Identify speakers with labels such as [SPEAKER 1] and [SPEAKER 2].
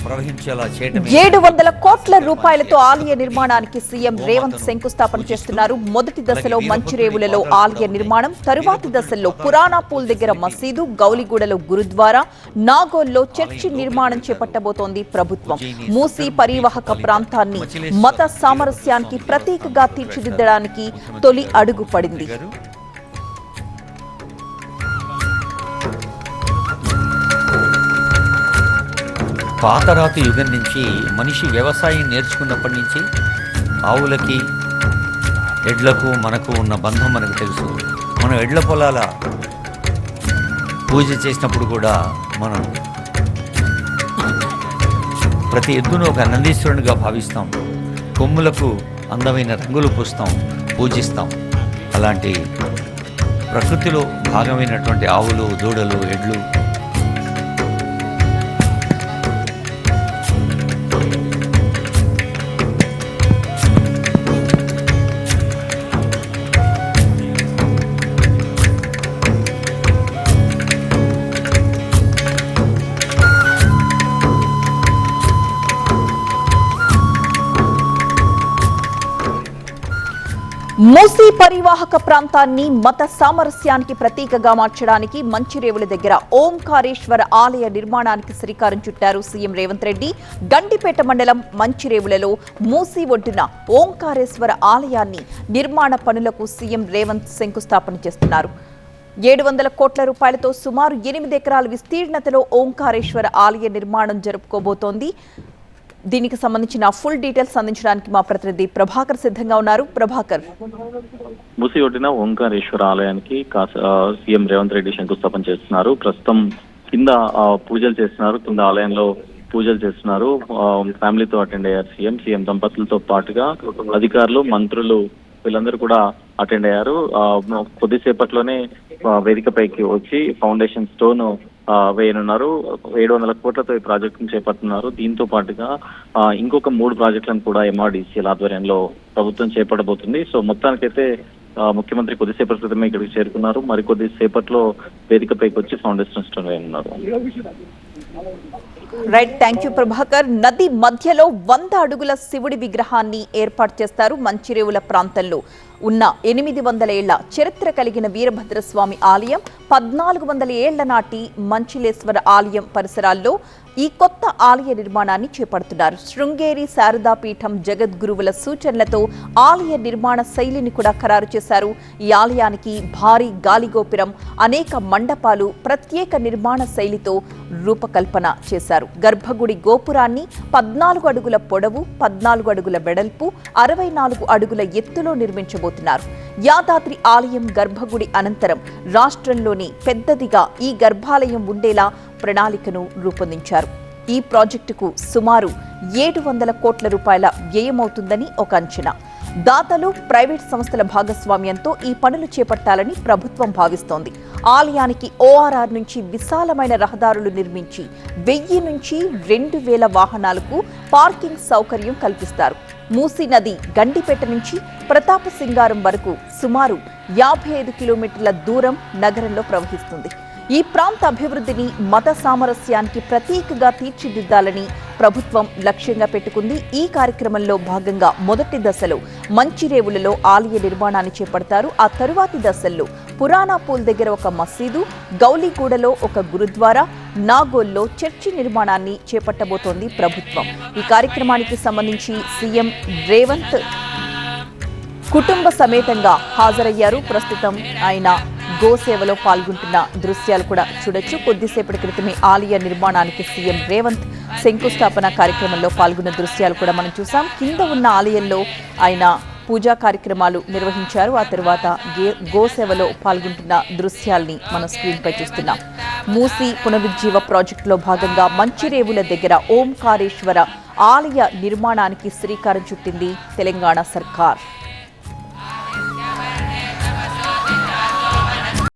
[SPEAKER 1] ప్రవహించేలా చేయడం
[SPEAKER 2] 700 కోట్ల రూపాయలతో ఆలయ నిర్మాణానికి సీఎం రేవంత్ శంకుస్థాపన చేస్తున్నారు. మొదటి దశలో మంచిరేవులలో ఆలయ నిర్మాణం, తరువాతి దశల్లో పురాణాపూల్ దగ్గర మసీదు, గౌలిగూడలో గురుద్వారా, నాగోల్లో చర్చి నిర్మాణం చేపట్టబోతోంది ప్రభుత్వం. మూసీ పరివాహక ప్రాంతాన్ని మత సామరస్యానికి ప్రతీకగా తీర్చిదిద్దడానికి తొలి అడుగు పడింది.
[SPEAKER 1] పాతరాతి యుగం నుంచి మనిషి వ్యవసాయం నేర్చుకున్నప్పటి నుంచి ఆవులకి ఎడ్లకు మనకు ఉన్న బంధం మనకు తెలుసు. మనం ఎడ్ల పొలాల పూజ చేసినప్పుడు కూడా మనం ప్రతి ఎద్దును ఒక నందీశ్వరునిగా భావిస్తాం. కొమ్ములకు అందమైన రంగులు పూస్తాం, పూజిస్తాం. అలాంటి ప్రకృతిలో భాగమైనటువంటి ఆవులు, దూడలు, ఎడ్లు
[SPEAKER 2] మూసీ పరివాహక ప్రాంతాన్ని మత సామరస్యానికి ప్రతీకగా మార్చడానికి మంచిరేవుల దగ్గర ఓంకారేశ్వర ఆలయ నిర్మాణానికి శ్రీకారం చుట్టారు సీఎం రేవంత్ రెడ్డి. గండిపేట మండలం మంచిరేవులలో మూసీ ఒడ్డున ఓంకారేశ్వర ఆలయాన్ని నిర్మాణ పనులకు సీఎం రేవంత్ శంకుస్థాపన చేస్తున్నారు. 700 కోట్ల రూపాయలతో సుమారు 8 ఎకరాల విస్తీర్ణతలో ఓంకారేశ్వర ఆలయ నిర్మాణం జరుపుకోబోతోంది. దీనికి సంబంధించిన ఫుల్ డీటెయిల్స్ అందించడానికి మా ప్రతినిధి ప్రభాకర్ సిద్ధంగా ఉన్నారు. ప్రభాకర్,
[SPEAKER 3] మూసీ ఒడ్డిన ఓంకారేశ్వర ఆలయానికి సీఎం రేవంత్ రెడ్డి శంకుస్థాపన చేస్తున్నారు. ప్రస్తుతం కింద పూజలు చేస్తున్నారు, కింద ఆలయంలో పూజలు చేస్తున్నారు. ఫ్యామిలీతో అటెండ్ అయ్యారు సీఎం దంపతులతో పాటుగా అధికారులు, మంత్రులు వీళ్ళందరూ కూడా అటెండ్ అయ్యారు. కొద్దిసేపట్లోనే వేదికపైకి వచ్చి ఫౌండేషన్ స్టోన్ వేయనున్నారు. 700 కోట్లతో ఈ ప్రాజెక్టును చేపడుతున్నారు. దీంతో పాటుగా ఇంకొక 3 ప్రాజెక్టులను కూడా MRDCL ఆధ్వర్యంలో ప్రభుత్వం చేపట్టబోతుంది. సో మొత్తానికైతే ముఖ్యమంత్రి కొద్దిసేపటి క్రితమే ఇక్కడికి చేరుకున్నారు. మరికొద్ది సేపట్లో వేదికపైకి వచ్చి ఫౌండేషన్ స్టోన్ వేయనున్నారు.
[SPEAKER 2] Right, thank you Prabhakar. నది మధ్యలో 100 అడుగుల శివుడి విగ్రహాన్ని ఏర్పాటు చేస్తారు. మంచిరేవుల ప్రాంతంలో ఉన్న 800 ఏళ్ల చరిత్ర కలిగిన వీరభద్రస్వామి ఆలయం, 1400 ఏళ్ల నాటి మంచిలేశ్వర ఆలయం పరిసరాల్లో ఈ కొత్త ఆలయ నిర్మాణాన్ని చేపడుతున్నారు. శృంగేరి శారదాపీఠం జగద్గురువుల సూచనలతో ఆలయ నిర్మాణ శైలిని కూడా ఖరారు చేశారు. ఈ ఆలయానికి భారీ గాలిగోపురం, అనేక మండపాలు, ప్రత్యేక నిర్మాణ శైలితో రూపకల్పన చేశారు. గర్భగుడి గోపురాన్ని 14 అడుగుల పొడవు, 14 అడుగుల వెడల్పు, 64 అడుగుల ఎత్తులో నిర్మించబోతున్నారు. యాదాద్రి ఆలయం గర్భగుడి అనంతరం రాష్ట్రంలోని పెద్దదిగా ఈ గర్భాలయం ఉండేలా ప్రణాళికను రూపొందించారు. ఈ ప్రాజెక్టుకు సుమారు 700 కోట్ల రూపాయల వ్యయమవుతుందని ఒక అంచనా. దాతలు, ప్రైవేట్ సంస్థల భాగస్వామ్యంతో ఈ పనులు చేపట్టాలని ప్రభుత్వం భావిస్తోంది. ఆలయానికి ORR నుంచి విశాలమైన రహదారులు నిర్మించి 1000 నుంచి 2000 వాహనాలకు పార్కింగ్ సౌకర్యం కల్పిస్తారు. మూసీ నది గండిపేట నుంచి ప్రతాపసింగారం వరకు సుమారు 55 కిలోమీటర్ల దూరం నగరంలో ప్రవహిస్తుంది. ఈ ప్రాంత అభివృద్ధిని మత సామరస్యానికి ప్రతీకగా తీర్చిదిద్దాలని ప్రభుత్వం లక్ష్యంగా పెట్టుకుంది. ఈ కార్యక్రమంలో భాగంగా మొదటి దశలో మంచిరేవులలో ఆలయ నిర్మాణాన్ని చేపడతారు. ఆ తరువాతి దశల్లో పురాణాపూల్ దగ్గర ఒక మసీదు, గౌలిగూడలో ఒక గురుద్వారా, నాగోల్లో చర్చి నిర్మాణాన్ని చేపట్టబోతోంది ప్రభుత్వం. ఈ కార్యక్రమానికి సంబంధించి సీఎం రేవంత్ కుటుంబ సమేతంగా హాజరయ్యారు. ప్రస్తుతం ఆయన గోసేవలో పాల్గొంటున్న దృశ్యాలు కూడా చూడొచ్చు. కొద్దిసేపటి క్రితమే ఆలయ నిర్మాణానికి సీఎం రేవంత్ శంకుస్థాపన కార్యక్రమంలో పాల్గొన్న దృశ్యాలు కూడా మనం చూసాం. కింద ఉన్న ఆలయంలో ఆయన పూజా కార్యక్రమాలు నిర్వహించారు. ఆ తర్వాత గోసేవలో పాల్గొంటున్న దృశ్యాల్ని మనం స్క్రీన్ పై చూస్తున్నాం. మూసీ పునరుజ్జీవ ప్రాజెక్టులో భాగంగా మంచిరేవుల దగ్గర ఓంకారేశ్వర ఆలయ నిర్మాణానికి శ్రీకారం చుట్టింది తెలంగాణ సర్కార్.